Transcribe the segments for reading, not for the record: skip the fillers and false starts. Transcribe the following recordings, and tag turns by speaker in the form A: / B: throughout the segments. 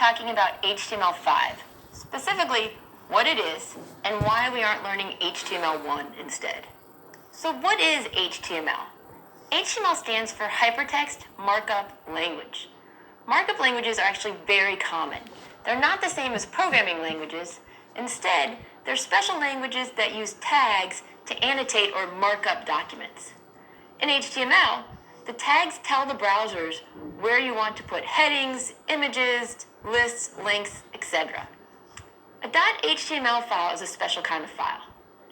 A: talking about HTML5, specifically what it is and why we aren't learning HTML1 instead. So what is HTML? HTML stands for Hypertext Markup Language. Markup languages are actually very common. They're not the same as programming languages. Instead, they're special languages that use tags to annotate or mark up documents. In HTML, the tags tell the browsers where you want to put headings, images, lists, links, etc. A .html file is a special kind of file.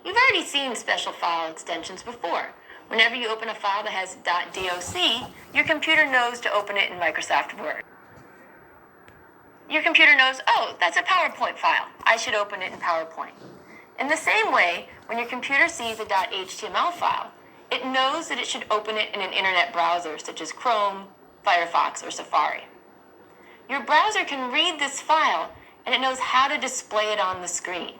A: You've already seen special file extensions before. Whenever you open a file that has .doc, your computer knows to open it in Microsoft Word. Your computer knows, oh, that's a PowerPoint file. I should open it in PowerPoint. In the same way, when your computer sees a .html file, it knows that it should open it in an internet browser such as Chrome, Firefox, or Safari. Your browser can read this file and it knows how to display it on the screen.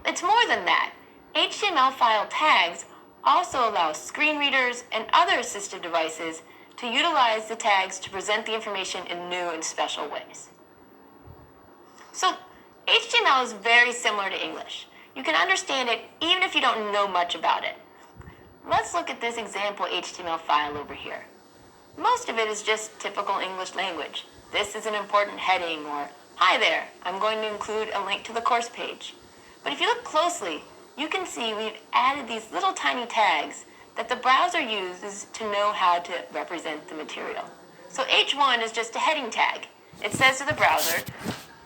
A: It's more than that. HTML file tags also allow screen readers and other assistive devices to utilize the tags to present the information in new and special ways. So, HTML is very similar to English. You can understand it even if you don't know much about it. Let's look at this example HTML file over here. Most of it is just typical English language. This is an important heading, or hi there, I'm going to include a link to the course page. But if you look closely, you can see we've added these little tiny tags that the browser uses to know how to represent the material. So H1 is just a heading tag. It says to the browser,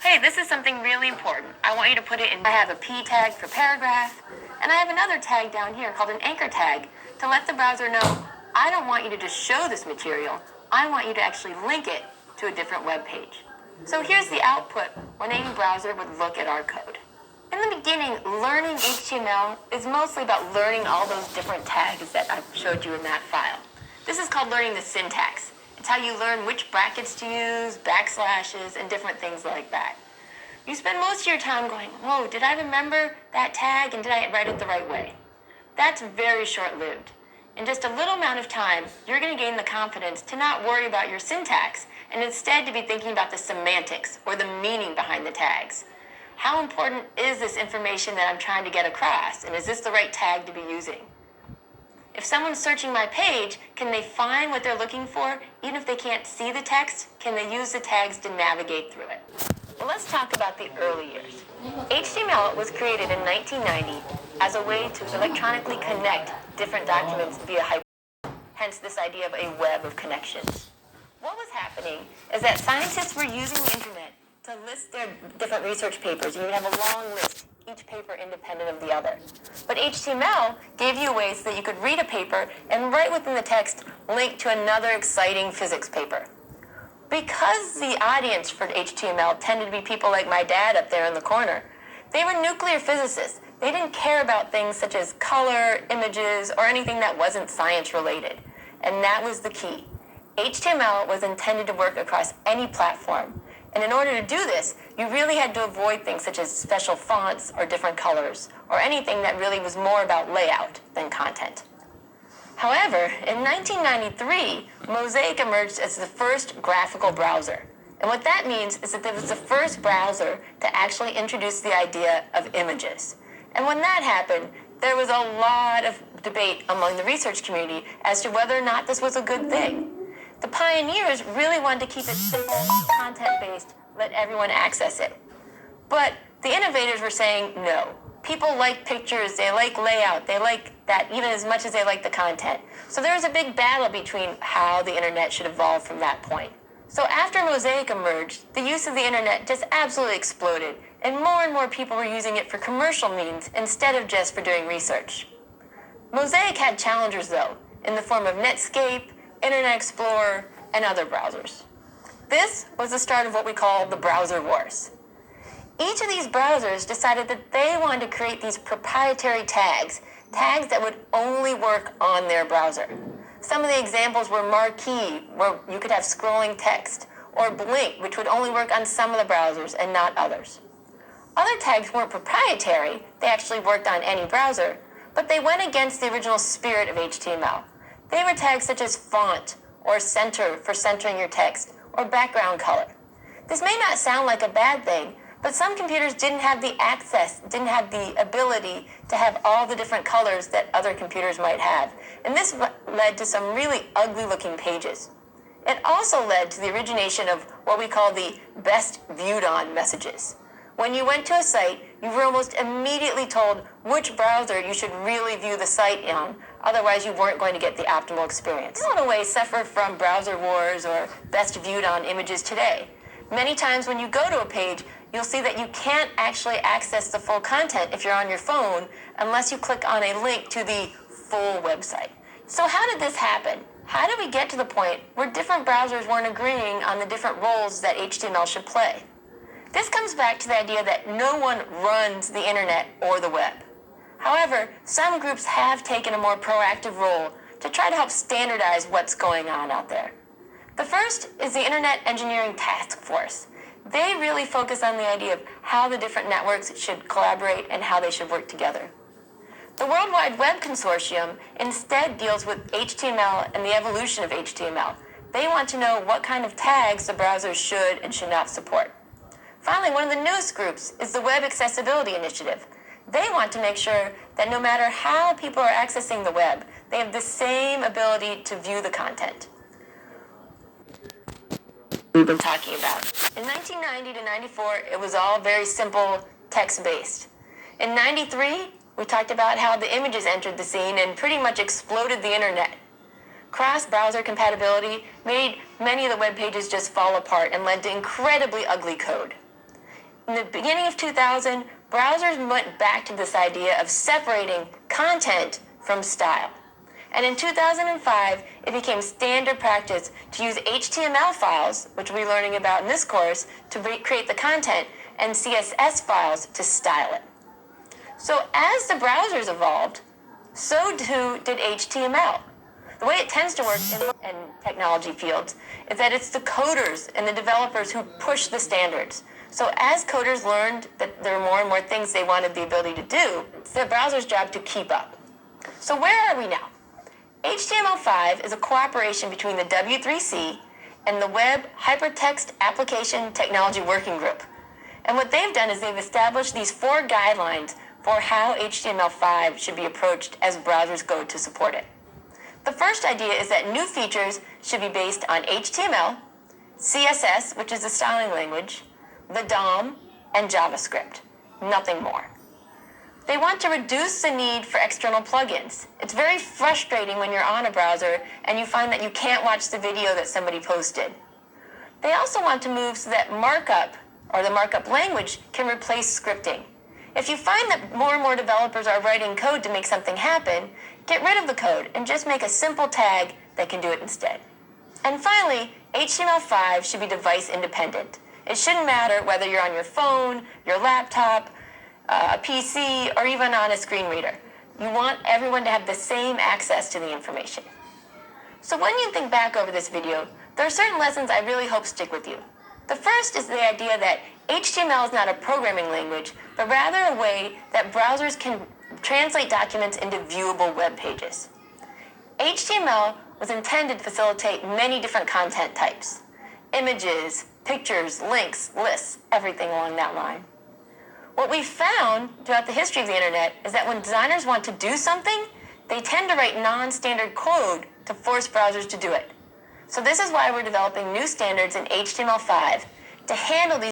A: hey, this is something really important. I want you to put it in. I have a P tag for paragraph, and I have another tag down here called an anchor tag to let the browser know, I don't want you to just show this material. I want you to actually link it to a different web page. So here's the output when any browser would look at our code. In the beginning, learning HTML is mostly about learning all those different tags that I showed you in that file. This is called learning the syntax. It's how you learn which brackets to use, backslashes, and different things like that. You spend most of your time going, whoa, did I remember that tag and did I write it the right way? That's very short-lived. In just a little amount of time, you're going to gain the confidence to not worry about your syntax and instead to be thinking about the semantics or the meaning behind the tags. How important is this information that I'm trying to get across, and is this the right tag to be using? If someone's searching my page, can they find what they're looking for? Even if they can't see the text, can they use the tags to navigate through it? Well, let's talk about the early years. HTML was created in 1990 as a way to electronically connect different documents via hypertext, hence this idea of a web of connections. What was happening is that scientists were using the internet to list their different research papers. You would have a long list, each paper independent of the other. But HTML gave you ways that you could read a paper and right within the text link to another exciting physics paper. Because the audience for HTML tended to be people like my dad up there in the corner, they were nuclear physicists. They didn't care about things such as color, images, or anything that wasn't science related. And that was the key. HTML was intended to work across any platform. And in order to do this, you really had to avoid things such as special fonts or different colors, or anything that really was more about layout than content. However, in 1993, Mosaic emerged as the first graphical browser. And what that means is that it was the first browser to actually introduce the idea of images. And when that happened, there was a lot of debate among the research community as to whether or not this was a good thing. The pioneers really wanted to keep it simple, content-based, let everyone access it. But the innovators were saying no. People like pictures, they like layout, they like that even as much as they like the content. So there was a big battle between how the internet should evolve from that point. So after Mosaic emerged, the use of the internet just absolutely exploded, and more people were using it for commercial means instead of just for doing research. Mosaic had challengers though, in the form of Netscape, Internet Explorer, and other browsers. This was the start of what we call the browser wars. Each of these browsers decided that they wanted to create these proprietary tags that would only work on their browser. Some of the examples were Marquee, where you could have scrolling text, or Blink, which would only work on some of the browsers and not others. Other tags weren't proprietary, they actually worked on any browser, but they went against the original spirit of HTML. They were tags such as font, or center for centering your text, or background color. This may not sound like a bad thing, but some computers didn't have the access, didn't have the ability to have all the different colors that other computers might have. And this led to some really ugly looking pages. It also led to the origination of what we call the best viewed on messages. When you went to a site, you were almost immediately told which browser you should really view the site on, otherwise you weren't going to get the optimal experience. We in a way suffer from browser wars or best viewed on images today. Many times when you go to a page, you'll see that you can't actually access the full content if you're on your phone unless you click on a link to the full website. So how did this happen? How did we get to the point where different browsers weren't agreeing on the different roles that HTML should play? This comes back to the idea that no one runs the internet or the web. However, some groups have taken a more proactive role to try to help standardize what's going on out there. The first is the Internet Engineering Task Force. They really focus on the idea of how the different networks should collaborate and how they should work together. The World Wide Web Consortium instead deals with HTML and the evolution of HTML. They want to know what kind of tags the browsers should and should not support. Finally, one of the newest groups is the Web Accessibility Initiative. They want to make sure that no matter how people are accessing the web, they have the same ability to view the content we've been talking about. In 1990 to 94, it was all very simple text-based. In 93, we talked about how the images entered the scene and pretty much exploded the internet. Cross-browser compatibility made many of the web pages just fall apart and led to incredibly ugly code. In the beginning of 2000, browsers went back to this idea of separating content from style. And in 2005, it became standard practice to use HTML files, which we'll be learning about in this course, to create the content, and CSS files to style it. So as the browsers evolved, so too did HTML. The way it tends to work in technology fields is that it's the coders and the developers who push the standards. So as coders learned that there were more and more things they wanted the ability to do, it's the browser's job to keep up. So where are we now? HTML5 is a cooperation between the W3C and the Web Hypertext Application Technology Working Group. And what they've done is they've established these 4 guidelines for how HTML5 should be approached as browsers go to support it. The first idea is that new features should be based on HTML, CSS, which is the styling language, the DOM, and JavaScript. Nothing more. They want to reduce the need for external plugins. It's very frustrating when you're on a browser and you find that you can't watch the video that somebody posted. They also want to move so that markup, or the markup language, can replace scripting. If you find that more and more developers are writing code to make something happen, get rid of the code and just make a simple tag that can do it instead. And finally, HTML5 should be device independent. It shouldn't matter whether you're on your phone, your laptop, a PC, or even on a screen reader. You want everyone to have the same access to the information. So when you think back over this video, there are certain lessons I really hope stick with you. The first is the idea that HTML is not a programming language, but rather a way that browsers can translate documents into viewable web pages. HTML was intended to facilitate many different content types: images, pictures, links, lists, everything along that line. What we've found throughout the history of the internet is that when designers want to do something, they tend to write non-standard code to force browsers to do it. So this is why we're developing new standards in HTML5 to handle these